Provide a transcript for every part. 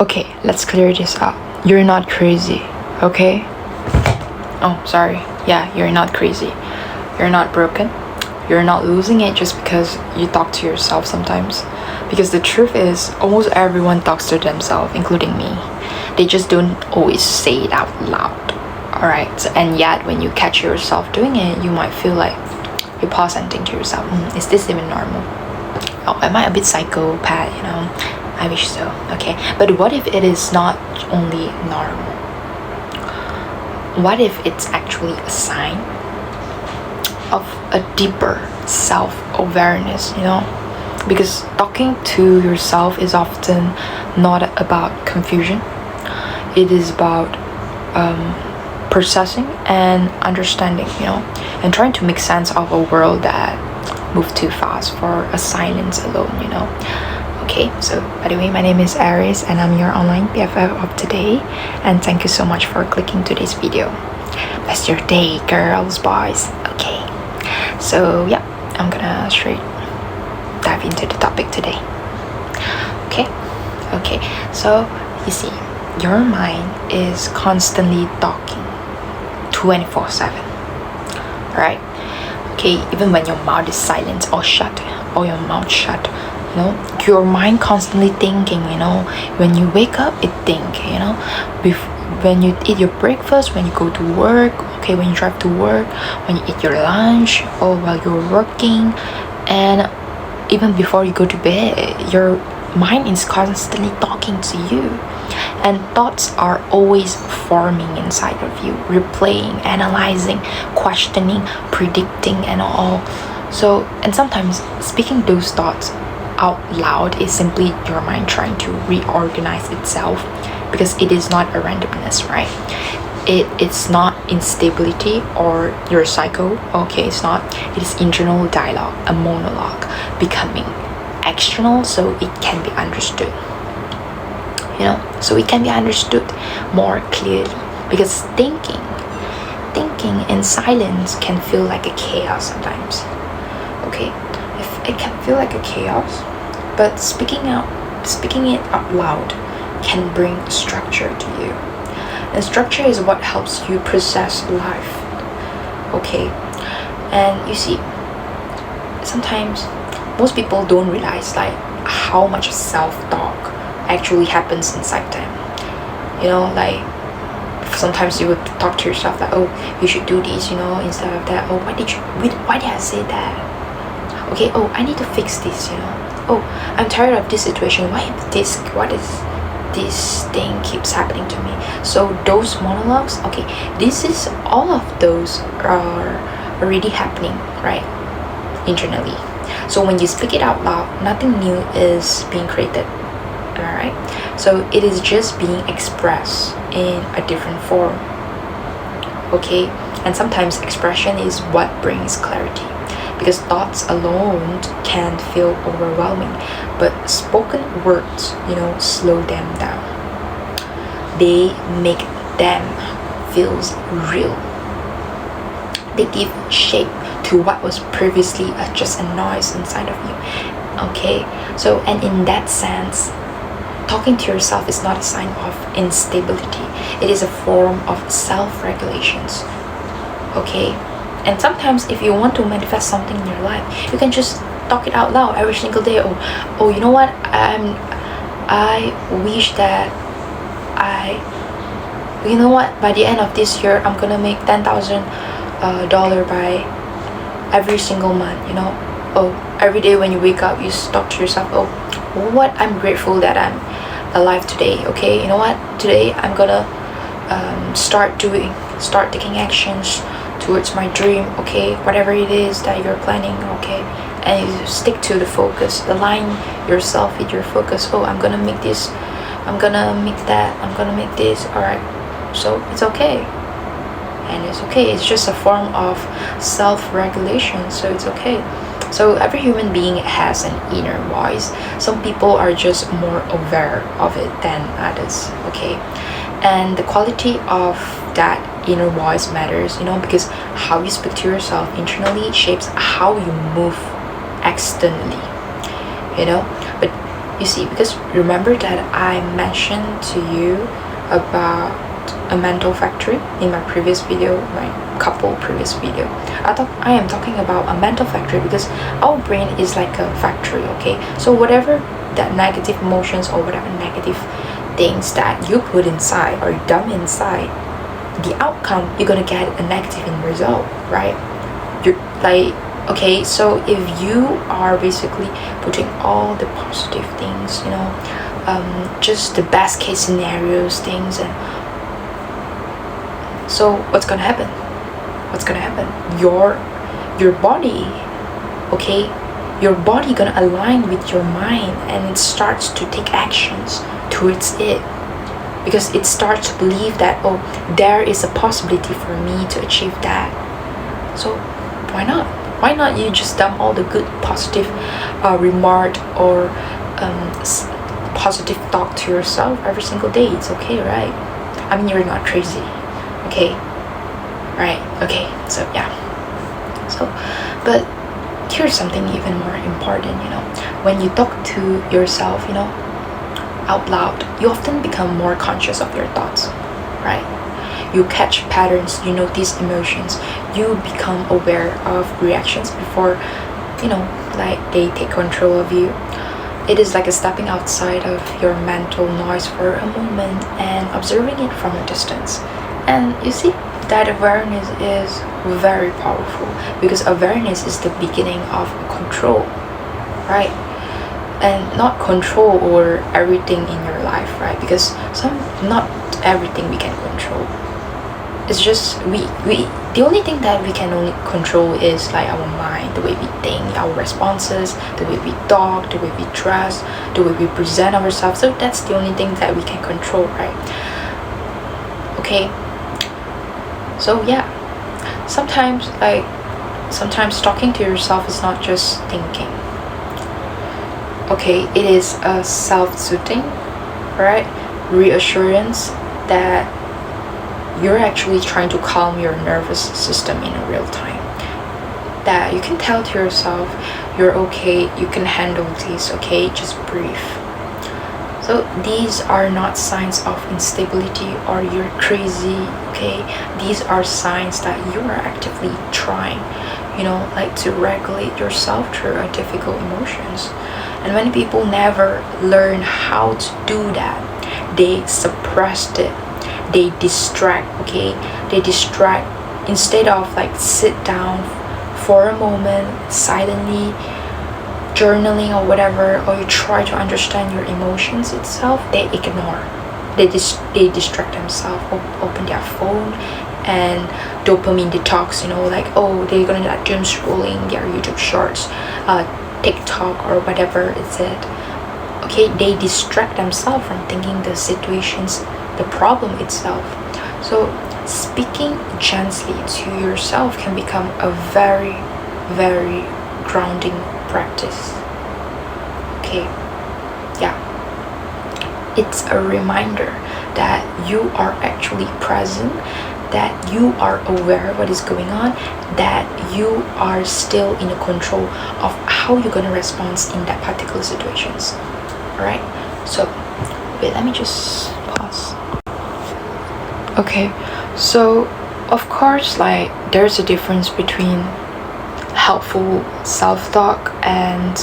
Okay, let's clear this up. You're not crazy, okay? Oh, sorry. Yeah, you're not crazy. You're not broken. You're not losing it just because you talk to yourself sometimes. Because the truth is, almost everyone talks to themselves, including me. They just don't always say it out loud. Alright, and yet when you catch yourself doing it, you might feel like you pause and think to yourself, is this even normal? Oh, am I a bit psychopath, I wish so. Okay, but what if it is not only normal? What if it's actually a sign of a deeper self-awareness, Because talking to yourself is often not about confusion. It is about processing and understanding, and trying to make sense of a world that moves too fast for a silence alone, Okay, so by the way, my name is Aries and I'm your online BFF of today, and thank you so much for clicking to this video. Bless your day, girls, boys. Okay, so yeah, I'm gonna straight dive into the topic today. Okay, so you see, your mind is constantly talking 24/7, right? Okay, even when your mouth is silent or shut, or your mouth shut, your mind constantly thinking, when you wake up it think, when you eat your breakfast, when you go to work, okay, when you drive to work, when you eat your lunch, or while you're working, and even before you go to bed, your mind is constantly talking to you, and thoughts are always forming inside of you, replaying, analyzing, questioning, predicting, and all. So, and sometimes speaking those thoughts out loud is simply your mind trying to reorganize itself, because it is not a randomness, right? It's not instability or your psycho. Okay, it's not. It is internal dialogue, a monologue becoming external, so it can be understood, so it can be understood more clearly. Because thinking in silence can feel like a chaos sometimes. Okay, if it can feel like a chaos, but speaking it out loud can bring structure to you, and structure is what helps you process life. Okay, and you see, sometimes most people don't realize like how much self-talk actually happens inside them. Like sometimes you would talk to yourself like, oh, you should do this, instead of that. Oh, why did I say that? Okay, oh, I need to fix this, Oh, I'm tired of this situation. What is this thing keeps happening to me? So those monologues, okay, all of those are already happening, right, internally. So when you speak it out loud, nothing new is being created. Alright, so it is just being expressed in a different form. Okay, and sometimes expression is what brings clarity, because thoughts alone can feel overwhelming, but spoken words, slow them down. They make them feel real. They give shape to what was previously just a noise inside of you. Okay, so, and in that sense, talking to yourself is not a sign of instability. It is a form of self-regulations. Okay, and sometimes if you want to manifest something in your life, you can just talk it out loud every single day. Oh, you know what? I wish that by the end of this year, I'm gonna make $10,000 by every single month. Oh, every day when you wake up, you talk to yourself, oh, what I'm grateful that I'm alive today. Okay, you know what, today I'm gonna start taking actions towards my dream. Okay, whatever it is that you're planning. Okay, and you stick to the focus, align yourself with your focus. Oh, I'm gonna make this, I'm gonna make that, I'm gonna make this. All right, so it's okay, and it's okay. It's just a form of self-regulation, so it's okay. So every human being has an inner voice. Some people are just more aware of it than others. Okay, and the quality of that inner voice matters, because how you speak to yourself internally shapes how you move externally. But You see, because remember that I mentioned to you about a mental factory in my previous video, my couple previous video. I am talking about a mental factory because our brain is like a factory, okay? So whatever that negative emotions or whatever negative things that you put inside or dump inside, the outcome you're gonna get a negative in result, right? You're like, okay, so if you are basically putting all the positive things, just the best case scenarios things, and so what's gonna happen? Your body, okay, your body gonna align with your mind, and it starts to take actions towards it, because it starts to believe that, oh, there is a possibility for me to achieve that. So why not you just dump all the good positive remark or positive talk to yourself every single day. It's okay, right? I mean, you're not crazy, okay? Right, okay, so yeah. So, but here's something even more important, when you talk to yourself, out loud, you often become more conscious of your thoughts, right? You catch patterns, you notice emotions, you become aware of reactions before, like they take control of you. It is like a stepping outside of your mental noise for a moment and observing it from a distance. And you see, that awareness is very powerful, because awareness is the beginning of control, right? And not control over everything in your life, right? Because not everything we can control. It's just the only thing that we can only control is like our mind, the way we think, our responses, the way we talk, the way we dress, the way we present ourselves. So that's the only thing that we can control, right? Okay. So yeah, sometimes talking to yourself is not just thinking. Okay, it is a self-soothing, right? Reassurance that you're actually trying to calm your nervous system in a real time. That you can tell to yourself, you're okay, you can handle this, okay, just breathe. So these are not signs of instability or you're crazy, okay? These are signs that you are actively trying, like to regulate yourself through difficult emotions. And many people never learn how to do that. They suppressed it. They distract, okay? They distract instead of like sit down for a moment silently, journaling or whatever, or you try to understand your emotions itself. They ignore. They distract themselves, open their phone and dopamine detox, like, oh, they're gonna like doom scrolling their YouTube shorts, TikTok or whatever is it. Okay, they distract themselves from thinking the situations, the problem itself. So speaking gently to yourself can become a very, very grounding practice. Okay, yeah, it's a reminder that you are actually present, that you are aware of what is going on, that you are still in control of how you're going to respond in that particular situations. All right, so wait, let me just pause. Okay, so of course, like, there's a difference between helpful self-talk and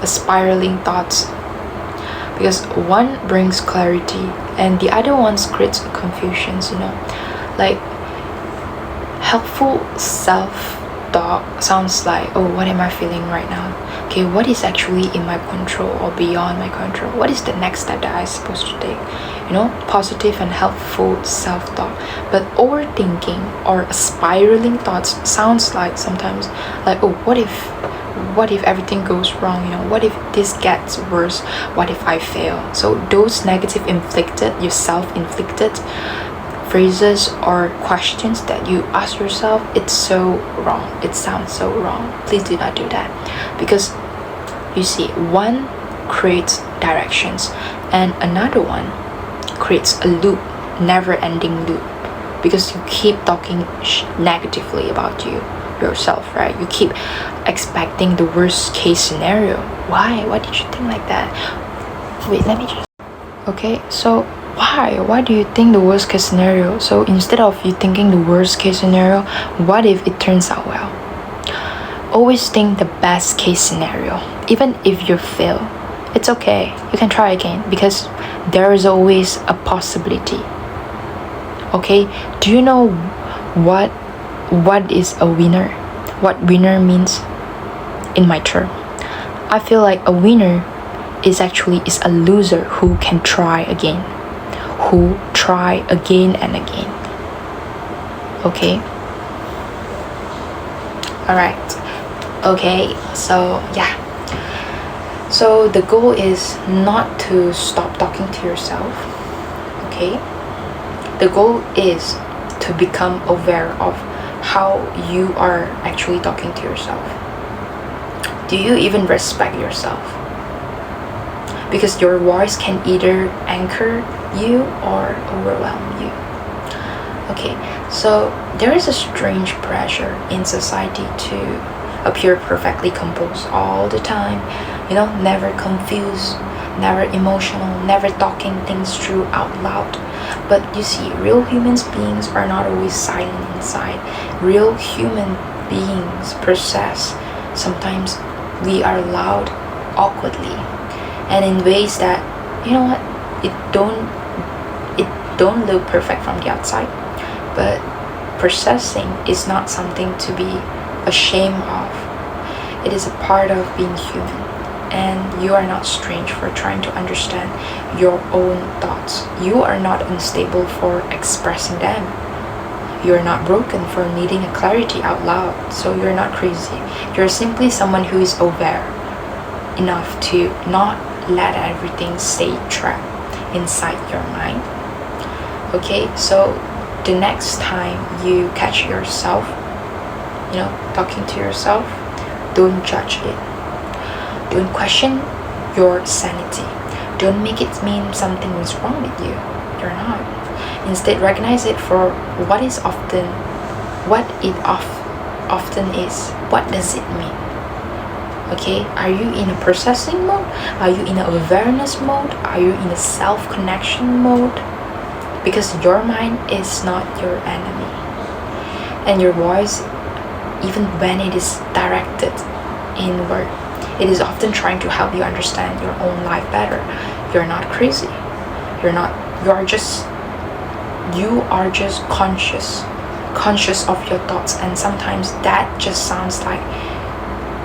spiraling thoughts, because one brings clarity and the other one creates confusions. Like helpful self-talk sounds like, oh, what am I feeling right now? Okay, what is actually in my control or beyond my control? What is the next step that I'm supposed to take? Positive and helpful self-talk. But overthinking or spiraling thoughts sounds like sometimes like, oh, what if everything goes wrong? What if this gets worse? What if I fail? So those negative your self-inflicted phrases or questions that you ask yourself, it's so wrong. It sounds so wrong. Please do not do that, because you see, one creates directions and another one creates a loop, never-ending loop, because you keep talking negatively about yourself, right? You keep expecting the worst case scenario. Why did you think like that? Wait, let me just okay, so why do you think the worst case scenario? So instead of you thinking the worst case scenario, what if it turns out well? Always think the best case scenario. Even if you fail, it's okay, you can try again, because there is always a possibility. Okay, do you know what is a winner? What winner means in my term? I feel like a winner is a loser who can try again, who try again and again. Okay, all right. Okay, so yeah, so the goal is not to stop talking to yourself. Okay, the goal is to become aware of how you are actually talking to yourself. Do you even respect yourself? Because your voice can either anchor you or overwhelm you. Okay, so there is a strange pressure in society to appear perfectly composed all the time, never confused, never emotional, never talking things through out loud. But you see, real human beings are not always silent inside. Real human beings process. Sometimes we are loud awkwardly, and in ways that, it don't look perfect from the outside. But processing is not something to be ashamed of. It is a part of being human, and you are not strange for trying to understand your own thoughts. You are not unstable for expressing them. You are not broken for needing a clarity out loud. So you're not crazy. You're simply someone who is aware enough to not let everything stay trapped inside your mind. Okay, so the next time you catch yourself, talking to yourself, don't judge it. Don't question your sanity. Don't make it mean something is wrong with you. You're not. Instead, recognize it for what it often is. What does it mean? Okay, are you in a processing mode? Are you in an awareness mode? Are you in a self-connection mode? Because your mind is not your enemy. And your voice, even when it is directed inward, it is often trying to help you understand your own life better. You're not crazy. You are just conscious of your thoughts, and sometimes that just sounds like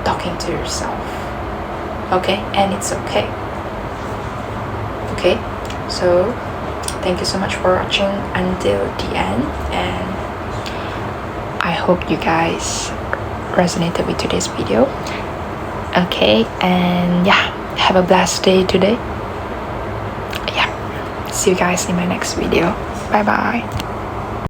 talking to yourself. Okay, and it's okay. Okay, so thank you so much for watching until the end, and I hope you guys resonated with today's video. Okay, and yeah, have a blessed day today. Yeah, see you guys in my next video. Bye bye.